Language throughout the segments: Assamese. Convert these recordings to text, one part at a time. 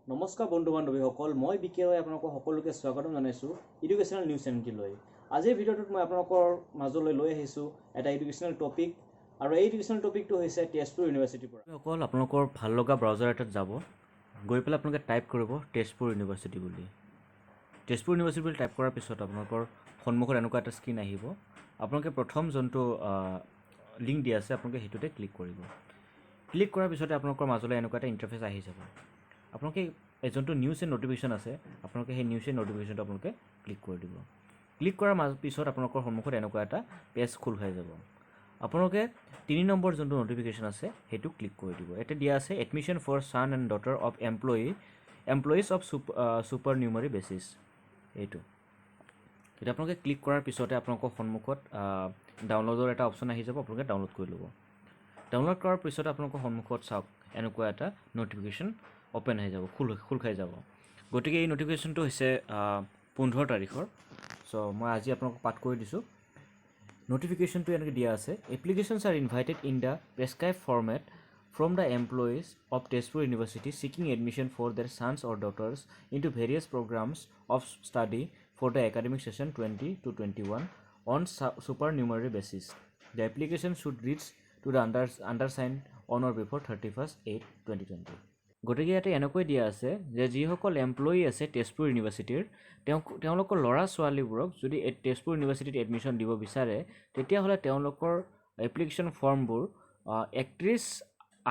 নমস্কাৰ বন্ধু বান্ধৱীসকল, মই বিকে ৰয় আপোনালোকক সকলোকে স্বাগতম জনাইছোঁ এডুকেশ্যনেল নিউজ চেনেলটিলৈ। আজিৰ ভিডিঅ'টোত মই আপোনালোকৰ মাজলৈ লৈ আহিছোঁ এটা এডুকেশ্যনেল টপিক, আৰু এই এডুকেশ্যনেল টপিকটো হৈছে তেজপুৰ ইউনিভাৰ্চিটিৰ পৰা। অকল আপোনালোকৰ ভাল লগা ব্ৰাউজাৰ এটাত যাব, গৈ পেলাই আপোনালোকে টাইপ কৰিব তেজপুৰ ইউনিভাৰ্চিটি বুলি। তেজপুৰ ইউনিভাৰ্চিটি বুলি টাইপ কৰাৰ পিছত আপোনালোকৰ সন্মুখত এনেকুৱা এটা স্ক্ৰীন আহিব। আপোনালোকে প্ৰথম যোনটো লিংক দিয়া আছে আপোনালোকে সেইটোতে ক্লিক কৰিব। ক্লিক কৰাৰ পিছতে আপোনালোকৰ মাজলৈ এনেকুৱা এটা ইণ্টাৰফেচ আহি যাব। আপোনালোকে যোনটো নিউজ এণ্ড নটিফিকেশ্যন আছে আপোনালোকে সেই নিউজ এণ্ড নটিফিকেশ্যনটো আপোনালোকে ক্লিক কৰি দিব। ক্লিক কৰাৰ পিছত আপোনালোকৰ সন্মুখত এনেকুৱা এটা পেজ খোল খাই যাব। আপোনালোকে 3 নম্বৰ যোনটো নটিফিকেশ্যন আছে সেইটো ক্লিক কৰি দিব। ইয়াতে দিয়া আছে admission for son and daughter of employees of supernumerary basis. এইটো এতিয়া আপোনালোকে ক্লিক কৰাৰ পিছতে আপোনালোকৰ সন্মুখত ডাউনলোডৰ এটা অপশ্যন আহি যাব। আপোনালোকে ডাউনলোড কৰি ল'ব। ডাউনলোড কৰাৰ পিছত আপোনালোকৰ সন্মুখত চাওক এনেকুৱা এটা নটিফিকেশ্যন অ'পেন হৈ যাব, খোল খাই যাব। গতিকে এই নটিফিকেশ্যনটো হৈছে 15 তাৰিখৰ। চ' মই আজি আপোনালোকক পাঠ কৰি দিছোঁ। নটিফিকেশ্যনটো এনেকৈ দিয়া আছে, applications are invited in the prescribed format from the employees of Tezpur university seeking admission for their sons or daughters into various programmes of study for the academic session 20-21 on supernumerary basis. The application should reach to the undersigned on or before 31/8/2020। গতিকে ইয়াতে এনেকৈ দিয়া আছে যে যিসকল এমপ্লয়ি আছে তেজপুৰ ইউনিভাৰ্চিটিৰ তেওঁলোকৰ ল'ৰা ছোৱালীবোৰক যদি তেজপুৰ ইউনিভাৰ্চিটিত এডমিশ্যন দিব বিচাৰে তেতিয়াহ'লে তেওঁলোকৰ এপ্লিকেশ্যন ফৰ্মবোৰ 31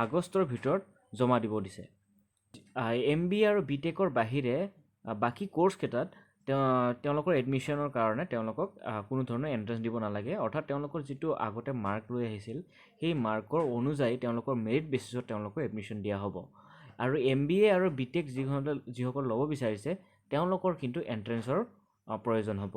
আগষ্টৰ ভিতৰত জমা দিব দিছে। MBA আৰু BTECৰ বাহিৰে বাকী কোৰ্ছকেইটাত তেওঁলোকৰ এডমিশ্যনৰ কাৰণে তেওঁলোকক কোনো ধৰণৰ এণ্ট্ৰেঞ্চ দিব নালাগে। অৰ্থাৎ তেওঁলোকৰ যিটো আগতে মাৰ্ক লৈ আহিছিল সেই মাৰ্কৰ অনুযায়ী তেওঁলোকৰ মেৰিট বেচিছত তেওঁলোকৰ এডমিশ্যন দিয়া হ'ব। আৰু MBA আৰু BTEC যিসকল ল'ব বিচাৰিছে তেওঁলোকৰ কিন্তু এণ্ট্ৰেঞ্চৰ প্ৰয়োজন হ'ব।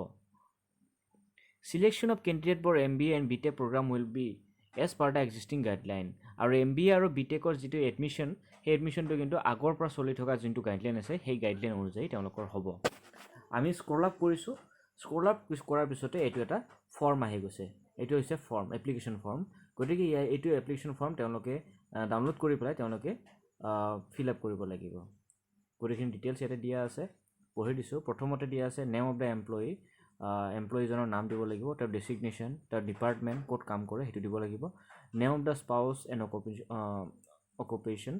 Selection of candidate for MBA and BTEC program will be as per the existing guideline. আৰু MBA আৰু BTECৰ যিটো এডমিশ্যন সেই এডমিশ্যনটো কিন্তু আগৰ পৰা চলি থকা যোনটো গাইডলাইন আছে সেই গাইডলাইন অনুযায়ী তেওঁলোকৰ হ'ব। আমি স্ক্ৰল আপ কৰিছোঁ। স্ক্ৰল আপ কৰাৰ পিছতে এইটো এটা ফৰ্ম আহি গৈছে। এইটো হৈছে ফৰ্ম, এপ্লিকেশ্যন ফৰ্ম। গতিকে এইটো এপ্লিকেশ্যন ফৰ্ম তেওঁলোকে ডাউনলোড কৰি পেলাই তেওঁলোকে ফিল আপ কৰিব লাগিব। গোটেইখিনি ডিটেইলছ ইয়াতে দিয়া আছে, পঢ়ি দিছোঁ। প্ৰথমতে দিয়া আছে নেম অফ দ্য এমপ্লয়ীজনৰ নাম দিব লাগিব, তাৰ ডেছিগনেশ্যন, তাৰ ডিপাৰ্টমেণ্ট ক'ত কাম কৰে সেইটো দিব লাগিব, name of the spouse and occupation,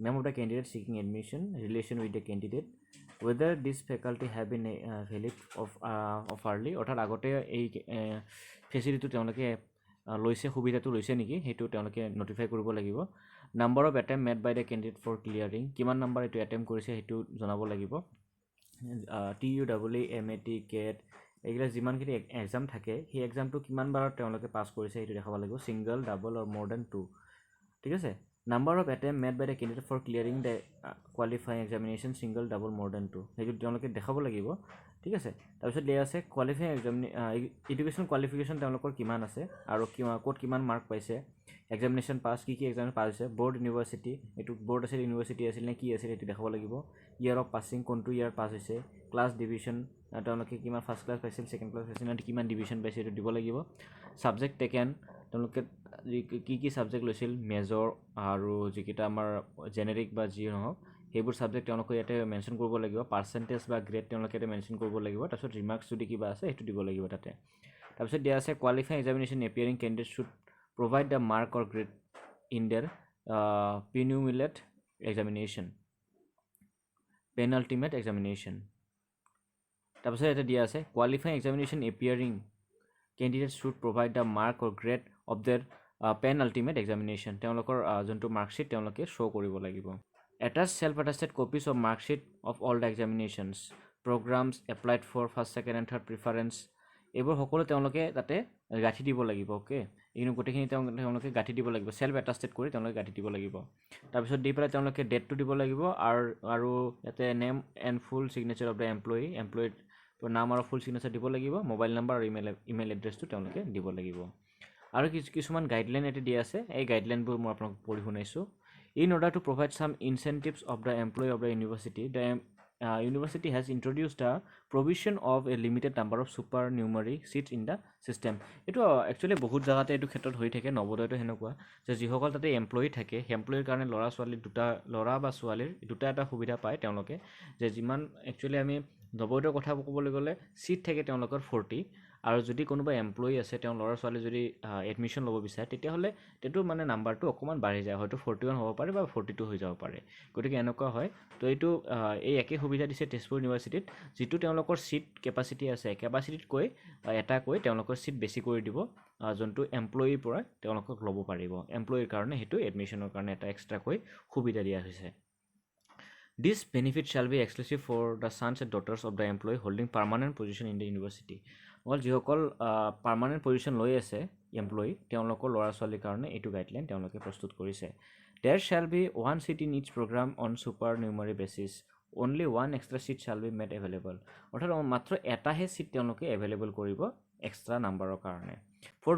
name of the candidate seeking admission, relation with the candidate, whether this faculty have been availed of early, অৰ্থাৎ আগতে এই ফেচিলিটিটো তেওঁলোকে লৈছে, সুবিধাটো লৈছে নেকি সেইটো তেওঁলোকে নটিফাই কৰিব লাগিব। Number of attempt made by the candidate for clearing, কিমান নাম্বাৰ এইটো এটেম্প কৰিছে সেইটো জনাব লাগিব। TUEE, MAT, CAT এইবিলাক যিমানখিনি এক্সাম থাকে সেই এক্সামটো কিমান বাৰত তেওঁলোকে পাছ কৰিছে সেইটো দেখাব লাগিব, ছিংগল, ডাবল অৰ মোৰ দেন 2। ঠিক আছে। Number of attempt made by the candidate for clearing the qualifying examination single, double, more than 2 সেইটো তেওঁলোকে দেখাব লাগিব। ঠিক আছে। তাৰপিছত দিয়া আছে কোৱালিফাইং এডুকেশ্যন কোৱালিফিকেশ্যন তেওঁলোকৰ কিমান আছে আৰু ক'ত কিমান মাৰ্ক পাইছে, এক্সামিনেশ্যন পাছ, কি এক্সাম পাছ হৈছে, বৰ্ড ইউনিভাৰ্চিটি, এইটো বৰ্ড আছিল ইউনিভাৰ্চিটি আছিল নে কি আছিল সেইটো দেখাব লাগিব, ইয়াৰ অফ পাছিং, কোনটো ইয়াৰ পাছ হৈছে, ক্লাছ ডিভিজন তেওঁলোকে কিমান ফাৰ্ষ্ট ক্লাছ পাইছিল, ছেকেণ্ড ক্লাছ পাইছিল নে কিমান ডিভিজন পাইছে সেইটো দিব লাগিব। ছাবজেক্ট টেকেন তেওঁলোকে কি ছাবজেক্ট লৈছিল, মেজৰ আৰু যিকেইটা আমাৰ জেনেৰিক বা যি নহওক সেইবোৰ ছাবজেক্ট তেওঁলোকে ইয়াতে মেনশ্যন কৰিব লাগিব, পাৰ্চেণ্টেজ বা গ্ৰেড তেওঁলোকে ইয়াতে মেনশ্যন কৰিব লাগিব। তাৰপিছত ৰিমাৰ্কছ যদি কিবা আছে সেইটো দিব লাগিব তাতে। তাৰপিছত দিয়া আছে qualifying examination appearing candidate should provide the mark or grade in their penultimate examination, penultimate examination. তাৰপিছত ইয়াতে দিয়া আছে qualifying examination appearing candidate should provide the mark or grade of their penultimate examination, তেওঁলোকৰ যোনটো মাৰ্কশ্বিট তেওঁলোকে শ্ব' কৰিব লাগিব। Attach self attested copies of marksheet of all the examinations programmes applied for first, second and third preference, এইবোৰ সকলো তেওঁলোকে তাতে গাঁঠি দিব লাগিব। অ'কে, এইখিনি গোটেইখিনি তেওঁলোকে গাঁঠি দিব লাগিব, ছেল্ফ এটাষ্টেড কৰি তেওঁলোকে গাঁঠি দিব লাগিব। তাৰপিছত দি পেলাই তেওঁলোকে ডেটটো দিব লাগিব আৰু ইয়াতে name and full signature of the এমপ্লয়ীৰ নাম আৰু ফুল ছিগনেচাৰ দিব লাগিব, মোবাইল নাম্বাৰ আৰু ইমেইল এড্ৰেছটো তেওঁলোকে দিব লাগিব। আৰু কিছুমান গাইডলাইন ইয়াতে দিয়া আছে, এই গাইডলাইনবোৰ মই আপোনাক পঢ়ি শুনাইছোঁ। In order to provide some incentives of the employee of the university, the university has introduced a provision of a limited number of supernumerary seats in the system. এইটো একচুৱেলি বহুত জেগাতে এইটো ক্ষেত্ৰত হৈ থাকে নৱোদয়টো সেনেকুৱা যে যিসকল তাতে এমপ্লয়ি থাকে সেই এমপ্লয়িৰ কাৰণে ল'ৰা ছোৱালী দুটা ল'ৰা বা ছোৱালীৰ দুটা এটা সুবিধা পায় তেওঁলোকে যে যিমান একচুৱেলি আমি নৱোদয়ৰ কথা ক'বলৈ গ'লে চিট থাকে তেওঁলোকৰ 40 আৰু যদি কোনোবা এমপ্লয়ি আছে তেওঁ ল'ৰা ছোৱালী যদি এডমিশ্যন ল'ব বিচাৰে তেতিয়াহ'লে সেইটো মানে নাম্বাৰটো অকণমান বাঢ়ি যায় হয়তো 41 হ'ব পাৰে বা 42 হৈ যাব পাৰে গতিকে এনেকুৱা হয় তো এইটো এই একে সুবিধা দিছে তেজপুৰ ইউনিভাৰ্চিটিত যিটো তেওঁলোকৰ চিট কেপাচিটি আছে কেপাচিটিতকৈ এটাকৈ তেওঁলোকৰ চিট বেছি কৰি দিব যোনটো এমপ্লয়িৰ পৰা তেওঁলোকক ল'ব পাৰিব এমপ্লয়িৰ কাৰণে সেইটো এডমিশ্যনৰ কাৰণে এটা এক্সট্ৰাকৈ সুবিধা দিয়া হৈছে This benefit shall be exclusive for the sons and daughters of the employee holding permanent position in the university. Well, যিসকল permanent position লৈ আছে এমপ্লয়ি তেওঁলোকৰ ল'ৰা ছোৱালীৰ কাৰণে এইটো গাইডলাইন তেওঁলোকে প্ৰস্তুত কৰিছে There shall be one seat in each program on supernumerary basis. Only one extra seat shall be made available. অৰ্থাৎ মাত্ৰ এটাহে চিট তেওঁলোকে এভেইলেবল কৰিব এক্সট্ৰা নাম্বাৰৰ কাৰণে ফৰ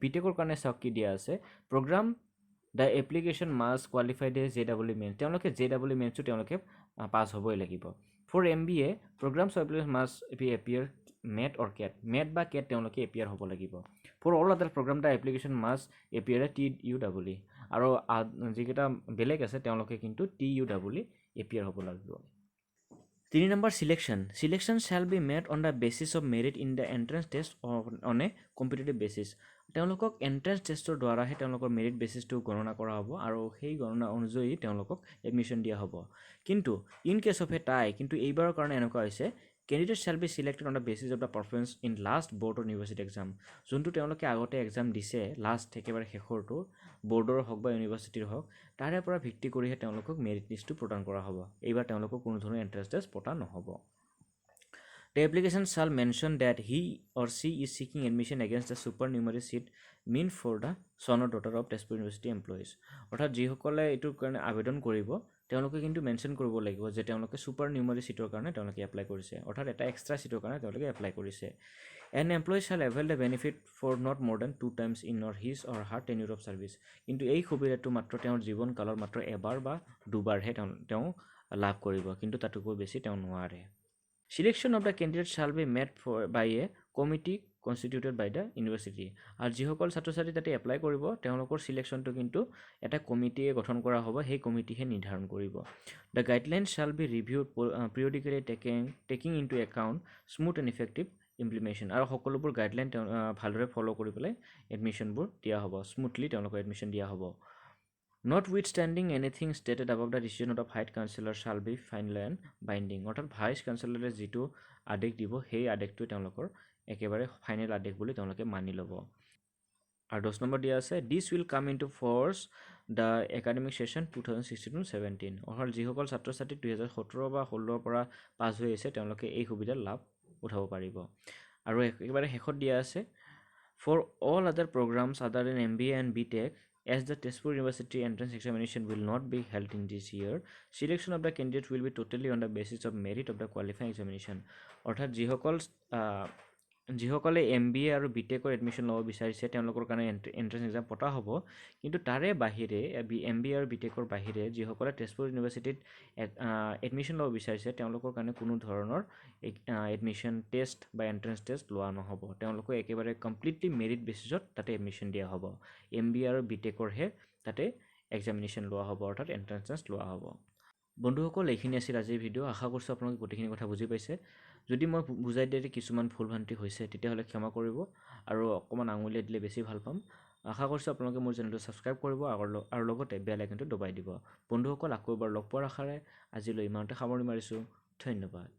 বিটেকৰ কাৰণে চাওক কি দিয়া আছে program The application must qualify the JEE mains. তেওঁলোকে JEE mainsটো তেওঁলোকে পাছ হ'বই লাগিব For MBA, programs of application must be appear MET or CAT. MET বা CAT তেওঁলোকে appear হ'ব লাগিব For all other program, the application must appear at TUEE. আৰু যিকেইটা বেলেগ আছে তেওঁলোকে কিন্তু TUEE appear হ'ব লাগিব 3 number selection shall be made on the basis of merit in the entrance test or on a competitive basis তেওঁলোকক এন্ট্ৰেন্স টেষ্টৰ দ্বাৰাহে তেওঁলোকৰ মেৰিট বেচিছটো গণনা কৰা হ'ব আৰু সেই গণনা অনুযায়ী তেওঁলোকক এডমিশ্যন দিয়া হ'ব কিন্তু ইন কেছ অফ এ টাই কিন্তু এইবাৰৰ কাৰণে এনেকুৱা হৈছে candidate shall be selected on the basis of the performance in last board of university exam যোনটো তেওঁলোকে আগতে এক্সাম দিছে লাষ্ট একেবাৰে শেষৰটো বৰ্ডৰ হওক বা ইউনিভাৰ্চিটিৰ হওক তাৰে পৰা ভিত্তি কৰিহে তেওঁলোকক মেৰিট লিষ্টটো প্ৰদান কৰা হ'ব এইবাৰ তেওঁলোকক কোনো ধৰণৰ এন্ট্ৰেন্স টেষ্ট পতা নহ'ব The application shall mention that he or she is seeking admission against the supernumerary seat meant for the son or daughter of Tezpur University employees. অৰ্থাৎ যিসকলে এইটোৰ কাৰণে আবেদন কৰিব তেওঁলোকে কিন্তু মেনশ্যন কৰিব লাগিব যে তেওঁলোকে supernumerary সিটৰ কাৰণে তেওঁলোকে এপ্লাই কৰিছে অৰ্থাৎ এটা এক্সট্ৰা সিটৰ কাৰণে তেওঁলোকে এপ্লাই কৰিছে An employee shall avail the benefit for not more than 2 times in or his or her tenure of service. কিন্তু এই সুবিধাটো মাত্ৰ তেওঁৰ জীৱন কালৰ মাত্ৰ এবাৰ বা দুবাৰহে তেওঁ লাভ কৰিব কিন্তু তাতকৈ বেছি তেওঁ নোৱাৰে Selection of the candidate shall be made by a committee constituted by the university. আৰু যিসকল ছাত্ৰ ছাত্ৰী তাতে এপ্লাই কৰিব তেওঁলোকৰ সিলেকশ্যনটো কিন্তু এটা কমিটিয়ে গঠন কৰা হ'ব সেই কমিটিহে নিৰ্ধাৰণ কৰিব The guidelines shall be reviewed periodically taking into account smooth and effective implementation. আৰু সকলোবোৰ গাইডলাইন ভালদৰে ফলো কৰি পেলাই এডমিশ্যনবোৰ দিয়া হ'ব স্মুথলি তেওঁলোকৰ এডমিশ্যন দিয়া হ'ব Notwithstanding anything stated above, the decision of the Vice Chancellor shall be final and binding. অৰ্থাৎ ভাইচ চেঞ্চেলৰে যিটো আদেশ দিব সেই আদেশটো তেওঁলোকৰ একেবাৰে ফাইনেল আদেশ বুলি তেওঁলোকে মানি ল'ব আৰু 10 নম্বৰ দিয়া আছে This will come into force the academic session 2016-17 অৰ্থাৎ যিসকল ছাত্ৰ ছাত্ৰী 2017 বা 16 পৰা পাছ হৈ আছে তেওঁলোকে এই সুবিধা লাভ উঠাব পাৰিব আৰু একেবাৰে শেষত দিয়া আছে For all other programs other than MBA and BTech As the Tezpur University entrance examination will not be held in this year, selection of the candidates will be totally on the basis of merit of the qualifying examination. অৰ্থাৎ যিসকলে MBA আৰু BTechৰ এডমিশ্যন ল'ব বিচাৰিছে তেওঁলোকৰ কাৰণে এন্ট্ৰেন্স এক্সাম পতা হ'ব কিন্তু তাৰে বাহিৰে MBA আৰু BTechৰ বাহিৰে যিসকলে তেজপুৰ ইউনিভাৰ্চিটিত এডমিশ্যন ল'ব বিচাৰিছে তেওঁলোকৰ কাৰণে কোনো ধৰণৰ এডমিশ্যন টেষ্ট বা এন্ট্ৰেন্স টেষ্ট লোৱা নহ'ব তেওঁলোকক একেবাৰে কমপ্লিটলি মেৰিট বেচিছত তাতে এডমিশ্যন দিয়া হ'ব MBA আৰু BTechৰহে তাতে এক্সামিনেশ্যন লোৱা হ'ব অৰ্থাৎ এন্ট্ৰেন্স টেষ্ট লোৱা হ'ব বন্ধুসকল এইখিনি আছিল আজিৰ ভিডিঅ' আশা কৰিছোঁ আপোনালোকে গোটেইখিনি কথা বুজি পাইছে যদি মই বুজাই দিলে কিছুমান ভুল ভ্ৰান্তি হৈছে তেতিয়াহ'লে ক্ষমা কৰিব আৰু অকণমান আঙুলিয়াই দিলে বেছি ভাল পাম আশা কৰিছোঁ আপোনালোকে মোৰ চেনেলটো ছাবস্ক্ৰাইব কৰিব আৰু লগতে বেল আইকনটো দবাই দিব বন্ধুসকল আকৌ এবাৰ লগ পোৱাৰ আশাৰে আজিলৈ ইমানতে সামৰণি মাৰিছোঁ ধন্যবাদ